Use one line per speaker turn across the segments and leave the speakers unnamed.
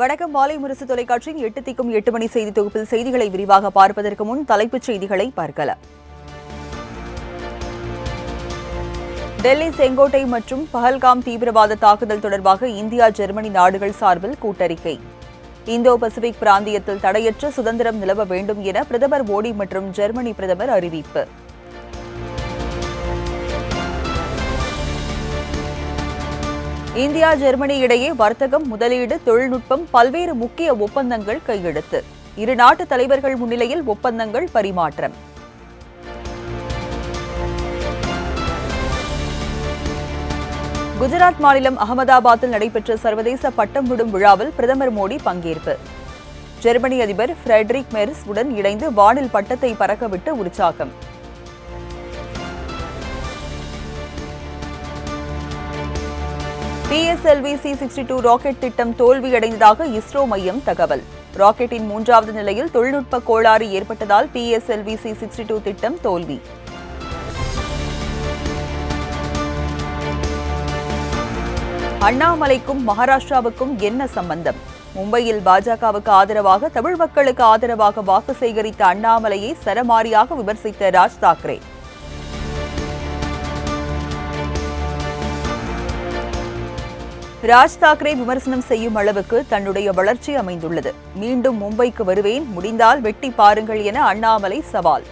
வணக்கம். மாலை முரசு தொலைக்காட்சியின் 8 திக்கும் 8 மணி செய்தி தொகுப்பில் செய்திகளை விரிவாக பார்ப்பதற்கு முன் தலைப்புச் செய்திகளை பார்க்கலாம். டெல்லி செங்கோட்டை மற்றும் பஹல்காம் தீவிரவாத தாக்குதல் தொடர்பாக இந்தியா ஜெர்மனி நாடுகள் சார்பில் கூட்டறிக்கை. இந்தோ பசிபிக் பிராந்தியத்தில் தடையற்ற சுதந்திரம் நிலவ வேண்டும் என பிரதமர் மோடி மற்றும் ஜெர்மனி பிரதமர் அறிவிப்பு. இந்தியா ஜெர்மனி இடையே வர்த்தகம், முதலீடு, தொழில்நுட்பம், பல்வேறு முக்கிய ஒப்பந்தங்கள் கையெழுத்து. இரு நாட்டு தலைவர்கள் முன்னிலையில் ஒப்பந்தங்கள் பரிமாற்றம். குஜராத் மாநிலம் அகமதாபாத்தில் நடைபெற்ற சர்வதேச பட்டம் விடும் விழாவில் பிரதமர் மோடி பங்கேற்பு. ஜெர்மனி அதிபர் ஃபிரெட்ரிக் மெர்ஸ் உடன் இணைந்து வானில் பட்டத்தை பறக்கவிட்டு உற்சாகம். PSLV C-62 ராக்கெட் திட்டம் தோல்வியடைந்ததாக இஸ்ரோ மையம் தகவல். ராக்கெட்டின் 3வது நிலையில் தொழில்நுட்ப கோளாறு ஏற்பட்டதால் PSLV C-62 திட்டம் தோல்வி. அண்ணாமலைக்கும் மகாராஷ்டிராவுக்கும் என்ன சம்பந்தம்? மும்பையில் பாஜகவுக்கு ஆதரவாக, தமிழ் மக்களுக்கு ஆதரவாக வாக்கு சேகரித்த அண்ணாமலையை சரமாரியாக விமர்சித்த ராஜ் தாக்கரே. ராஜ் தாக்கரே விமர்சனம் செய்யும் அளவுக்கு தன்னுடைய வளர்ச்சி அமைந்துள்ளது. மீண்டும் மும்பைக்கு வருவேன், முடிந்தால் வெட்டி பாருங்கள் என அண்ணாமலை சவால்.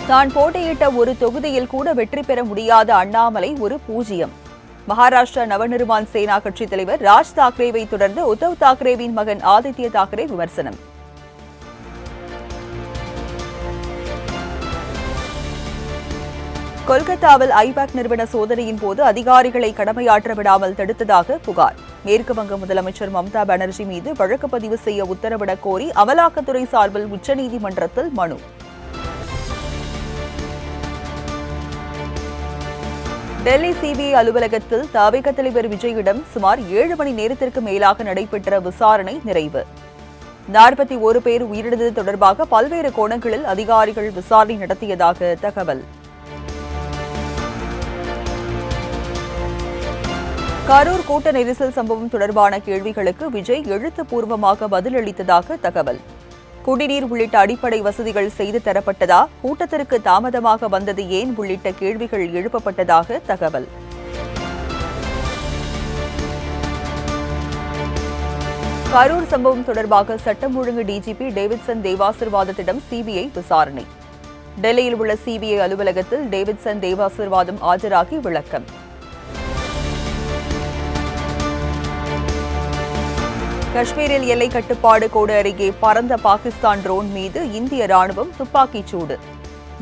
தான் போட்டியிட்ட ஒரு தொகுதியில் கூட வெற்றி பெற முடியாத அண்ணாமலை ஒரு பூஜ்யம். மகாராஷ்டிரா நவநிர்மான் சேனா கட்சித் தலைவர் ராஜ் தாக்கரேவை தொடர்ந்து உத்தவ் தாக்கரேவின் மகன் ஆதித்ய தாக்கரே விமர்சனம். கொல்கத்தாவில் ஐபாக் நிறுவன சோதனையின் போது அதிகாரிகளை கடமையாற்ற விடாமல் தடுத்ததாக புகார். மேற்கு வங்க முதலமைச்சர் மம்தா பானர்ஜி மீது வழக்கு பதிவு செய்ய உத்தரவிடக் கோரி அமலாக்கத்துறை சார்பில் உச்சநீதிமன்றத்தில் மனு. டெல்லி சிபிஐ அலுவலகத்தில் தவிக தலைவர் விஜயிடம் சுமார் 7 மணி நேரத்திற்கு மேலாக நடைபெற்ற விசாரணை நிறைவு. 41 பேர் உயிரிழந்தது தொடர்பாக பல்வேறு கோணங்களில் அதிகாரிகள் விசாரணை நடத்தியதாக தகவல். கரூர் கூட்ட நெரிசல் சம்பவம் தொடர்பான கேள்விகளுக்கு விஜய் எழுத்துப்பூர்வமாக பதிலளித்ததாக தகவல். குடிநீர் உள்ளிட்ட அடிப்படை வசதிகள் செய்து தரப்பட்டதா, கூட்டத்திற்கு தாமதமாக வந்தது ஏன் உள்ளிட்ட கேள்விகள் எழுப்பப்பட்டதாக தகவல். கரூர் சம்பவம் தொடர்பாக சட்டம் ஒழுங்கு டிஜிபி டேவிட்சன் தேவாசிர்வாதத்திடம் சிபிஐ விசாரணை. டெல்லியில் உள்ள சிபிஐ அலுவலகத்தில் டேவிட்சன் தேவாசிர்வாதம் ஆஜராகி விளக்கம். காஷ்மீரில் எல்லை கட்டுப்பாடு கோடு அருகே பறந்த பாகிஸ்தான் ட்ரோன் மீது இந்திய ராணுவம் துப்பாக்கிச் சூடு.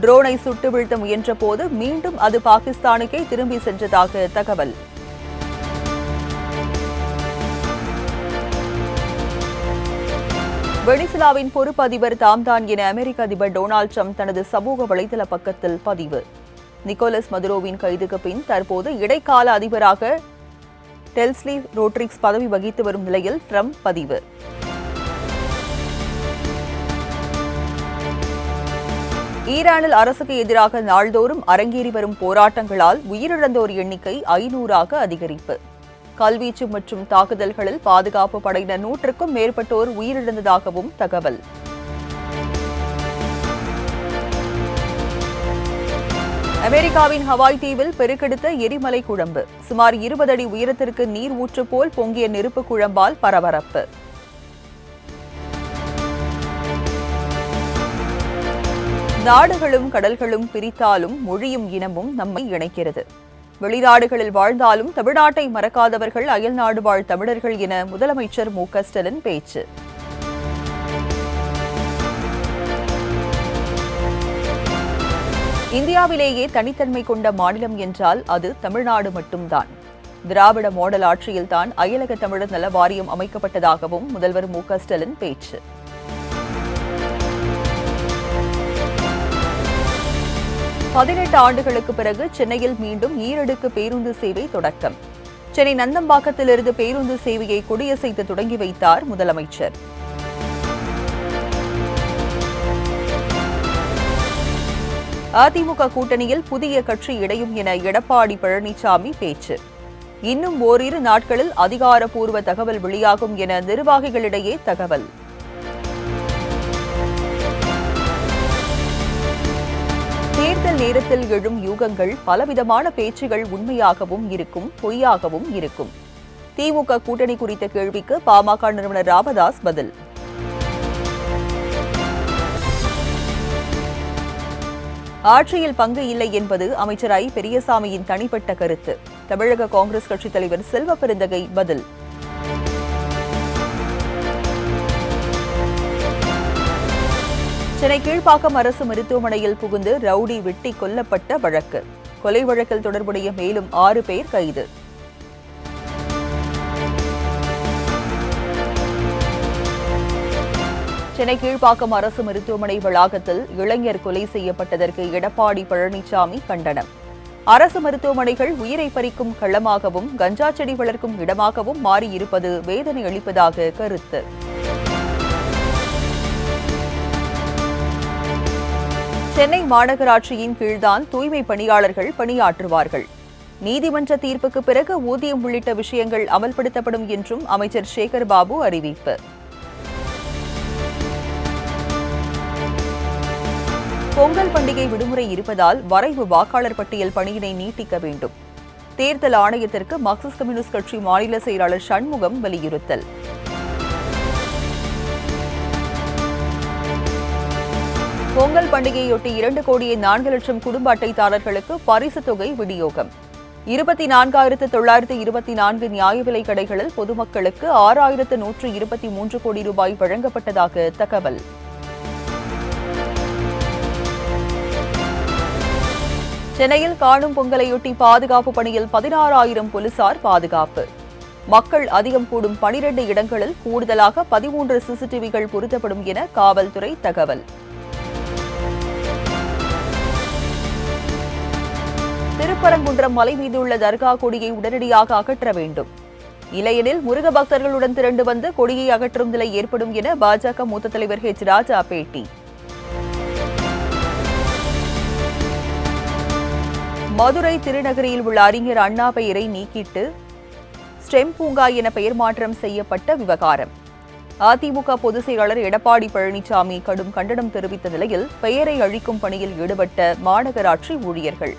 ட்ரோனை சுட்டு வீழ்த்த முயன்றபோது மீண்டும் அது பாகிஸ்தானுக்கே திரும்பி சென்றதாக தகவல். வெனிசுலாவின் பொறுப்பு அதிபர் தாம்தான் என அமெரிக்க அதிபர் டொனால்டு டிரம்ப் தனது சமூக வலைதள பக்கத்தில் பதிவு. நிக்கோலஸ் மதுரோவின் கைதுக்கு பின் தற்போது இடைக்கால அதிபராக டெல்சி ரோட்ரிக்ஸ் பதவி வகித்து வரும் நிலையில் டிரம்ப் பதிவு. ஈரானில் அரசுக்கு எதிராக நாள்தோறும் அரங்கேறி வரும் போராட்டங்களால் உயிரிழந்தோர் எண்ணிக்கை 500ஆக அதிகரிப்பு. கல்வீச்சு மற்றும் தாக்குதல்களில் பாதுகாப்பு படையினர் 100க்கும் மேற்பட்டோர் உயிரிழந்ததாகவும் தகவல். அமெரிக்காவின் ஹவாய் தீவில் பெருக்கெடுத்த எரிமலை குழம்பு. சுமார் 20 அடி உயரத்திற்கு நீர் ஊற்று போல் பொங்கிய நெருப்பு குழம்பால் பரபரப்பு. நாடுகளும் கடல்களும் பிரித்தாலும் மொழியும் இனமும் நம்மை இணைக்கிறது. வெளிநாடுகளில் வாழ்ந்தாலும் தமிழ்நாட்டை மறக்காதவர்கள் அயல்நாடு வாழ் தமிழர்கள் என முதலமைச்சர் மு.க. ஸ்டாலின் பேச்சு. இந்தியாவிலேயே தனித்தன்மை கொண்ட மாநிலம் என்றால் அது தமிழ்நாடு மட்டும்தான். திராவிட மாடல் ஆட்சியில்தான் அயலக தமிழர் நல வாரியம் அமைக்கப்பட்டதாகவும் முதல்வர் மு.க. ஸ்டாலின் பேச்சு. பதினெட்டு ஆண்டுகளுக்கு பிறகு சென்னையில் மீண்டும் ஈரடுக்கு பேருந்து சேவை தொடக்கம். சென்னை நந்தம்பாக்கத்திலிருந்து பேருந்து சேவையை கொடியசைத்து தொடங்கி வைத்தார் முதலமைச்சர். அதிமுக கூட்டணியில் புதிய கட்சி இணையும் என எடப்பாடி பழனிசாமி பேச்சு. இன்னும் ஓரிரு நாட்களில் அதிகாரப்பூர்வ தகவல் வெளியாகும் என நிர்வாகிகளிடையே தகவல். தேர்தல் நேரத்தில் எழும் யூகங்கள், பலவிதமான பேச்சுகள் உண்மையாகவும் இருக்கும், பொய்யாகவும் இருக்கும். திமுக கூட்டணி குறித்த கேள்விக்கு பாமக நிறுவனர் ராமதாஸ் பதில். ஆட்சியில் பங்கு இல்லை என்பது அமைச்சர் ஐ. பெரியசாமியின் தனிப்பட்ட கருத்து. தமிழக காங்கிரஸ் கட்சித் தலைவர் செல்வ பெருந்தகை பதில். சென்னை கீழ்ப்பாக்கம் அரசு மருத்துவமனையில் புகுந்து ரவுடி வெட்டி கொல்லப்பட்ட வழக்கு. கொலை வழக்கில் தொடர்புடைய மேலும் 6 பேர் கைது. சென்னை கீழ்ப்பாக்கம் அரசு மருத்துவமனை வளாகத்தில் இளைஞர் கொலை செய்யப்பட்டதற்கு எடப்பாடி பழனிசாமி கண்டனம். அரசு மருத்துவமனைகள் உயிரை பறிக்கும் களமாகவும் கஞ்சா செடி வளர்க்கும் இடமாகவும் மாறியிருப்பது வேதனை அளிப்பதாக கருத்து. சென்னை மாநகராட்சியின் கீழ்தான் தூய்மை பணியாளர்கள் பணியாற்றுவார்கள். நீதிமன்ற தீர்ப்புக்கு பிறகு ஊதியம் உள்ளிட்ட விஷயங்கள் அமல்படுத்தப்படும் என்றும் அமைச்சர் சேகர் பாபு அறிவிப்பு. பொங்கல் பண்டிகை விடுமுறை இருப்பதால் வரைவு வாக்காளர் பட்டியல் பணியினை நீட்டிக்க வேண்டும். தேர்தல் ஆணையத்திற்கு மார்க்சிஸ்ட் கம்யூனிஸ்ட் கட்சி மாநில செயலாளர் சண்முகம் வலியுறுத்தல். பொங்கல் பண்டிகையொட்டி 2,04,00,000 குடும்ப அட்டைதாரர்களுக்கு பரிசு தொகை விநியோகம். 24,924 நியாய விலைக் கடைகளில் பொதுமக்களுக்கு 6,123 கோடி ரூபாய் வழங்கப்பட்டதாக தகவல். சென்னையில் காணும் பொங்கலையொட்டி பாதுகாப்பு பணியில் 16,000 போலீசார் பாதுகாப்பு. மக்கள் அதிகம் கூடும் 12 இடங்களில் கூடுதலாக 13 சிசிடிவிகள் பொருத்தப்படும் என காவல்துறை தகவல். திருப்பரங்குன்றம் மலை மீதுள்ள தர்கா கொடியை உடனடியாக அகற்ற வேண்டும். இல்லையெனில் முருக பக்தர்களுடன் திரண்டு வந்து கொடியை அகற்றும் நிலை ஏற்படும் என பாஜக மூத்த தலைவர் ஹெச். ராஜா பேட்டி. மதுரை திருநகரியில் உள்ள அறிஞர் அண்ணா பெயரை நீக்கிட்டு ஸ்டெம் பூங்கா என பெயர் மாற்றம் செய்யப்பட்ட விவகாரம். அதிமுக பொதுச் செயலாளர் எடப்பாடி பழனிசாமி கடும் கண்டனம் தெரிவித்த நிலையில் பெயரை அழிக்கும் பணியில் ஈடுபட்ட மாநகராட்சி ஊழியர்கள்.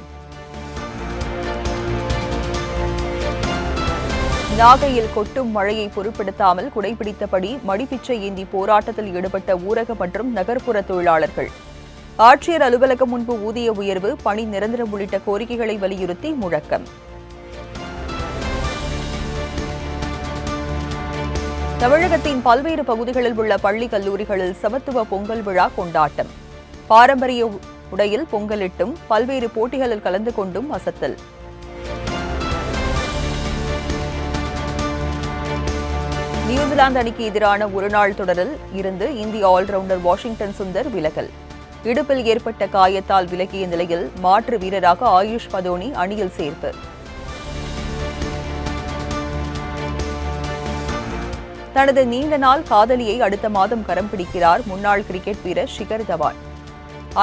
நாகையில் கொட்டும் மழையை பொருட்படுத்தாமல் குடைபிடித்தபடி மடிப்பிச்சை ஏந்தி போராட்டத்தில் ஈடுபட்ட ஊரக மற்றும் நகர்ப்புற தொழிலாளர்கள். ஆட்சியர் அலுவலகம் முன்பு ஊதிய உயர்வு, பணி நிரந்தரம் உள்ளிட்ட கோரிக்கைகளை வலியுறுத்தி முழக்கம். தமிழகத்தின் பல்வேறு பகுதிகளில் உள்ள பள்ளி கல்லூரிகளில் சமத்துவ பொங்கல் விழா கொண்டாட்டம். பாரம்பரிய உடையில் பொங்கலிட்டும் பல்வேறு போட்டிகளில் கலந்து கொண்டும் அசத்தல். நியூசிலாந்து அணிக்கு எதிரான ஒருநாள் தொடரில் இருந்து இந்திய ஆல்ரவுண்டர் வாஷிங்டன் சுந்தர் விலகல். இடுப்பில் ஏற்பட்ட காயத்தால் விலகிய நிலையில் மாற்று வீரராக ஆயுஷ் பதோனி அணியில் சேர்ப்பு. தனது நீண்ட நாள் காதலியை அடுத்த மாதம் கரம் பிடிக்கிறார் முன்னாள் கிரிக்கெட் வீரர் ஷிகர் தவான்.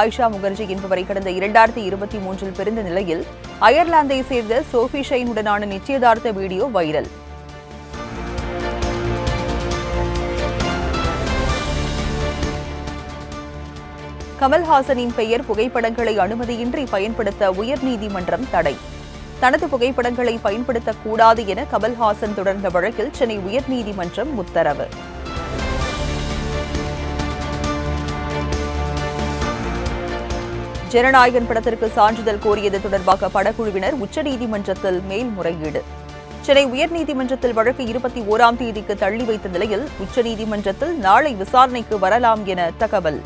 ஆயிஷா முகர்ஜி என்பவரை கடந்த 2023 பிறந்த நிலையில் அயர்லாந்தை சேர்ந்த சோஃபி ஷைனுடனான நிச்சயதார்த்த வீடியோ வைரல். கமல்ஹாசனின் பெயர் புகைப்படங்களை அனுமதியின்றி பயன்படுத்த உயர்நீதிமன்றம் தடை. தனது புகைப்படங்களை பயன்படுத்தக்கூடாது என கமல்ஹாசன் தொடர்ந்த வழக்கில் சென்னை உயர்நீதிமன்றம் உத்தரவு. ஜனநாயகன் படத்திற்கு சான்றிதழ் கோரியது தொடர்பாக படக்குழுவினர் உச்சநீதிமன்றத்தில் மேல்முறையீடு. சென்னை உயர்நீதிமன்றத்தில் வழக்கு 21ஆம் தேதிக்கு தள்ளி வைத்த நிலையில் உச்சநீதிமன்றத்தில் நாளை விசாரணைக்கு வரலாம் என தகவல்.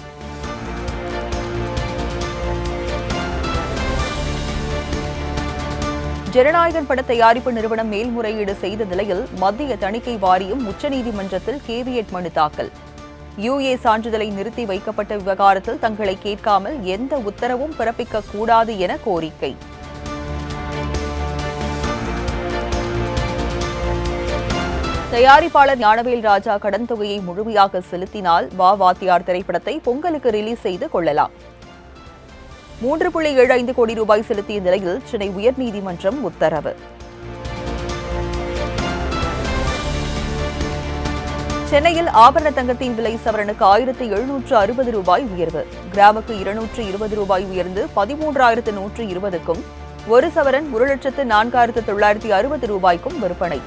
ஜனநாயகன் பட தயாரிப்பு நிறுவனம் மேல்முறையீடு செய்த நிலையில் மத்திய தணிக்கை வாரியம் உச்சநீதிமன்றத்தில் கேவியட் மனு தாக்கல். யுஏ சான்றிதழை நிறுத்தி வைக்கப்பட்ட விவகாரத்தில் தங்களை கேட்காமல் எந்த உத்தரவும் பிறப்பிக்க கூடாது என கோரிக்கை. தயாரிப்பாளர் ஞானவேல் ராஜா கடன் தொகையை முழுமையாக செலுத்தினால் வா வாத்தியார் திரைப்படத்தை பொங்கலுக்கு ரிலீஸ் செய்து கொள்ளலாம். 3.75 கோடி ரூபாய் செலுத்திய நிலையில் சென்னை உயர்நீதிமன்றம் உத்தரவு. சென்னையில் ஆபரண தங்கத்தின் விலை சவரனுக்கு 1760 ரூபாய் உயர்வு. கிராமுக்கு 220 ரூபாய் உயர்ந்து 13,120க்கும், ஒரு சவரன் 1,04,960 ரூபாய்க்கும் விற்பனை.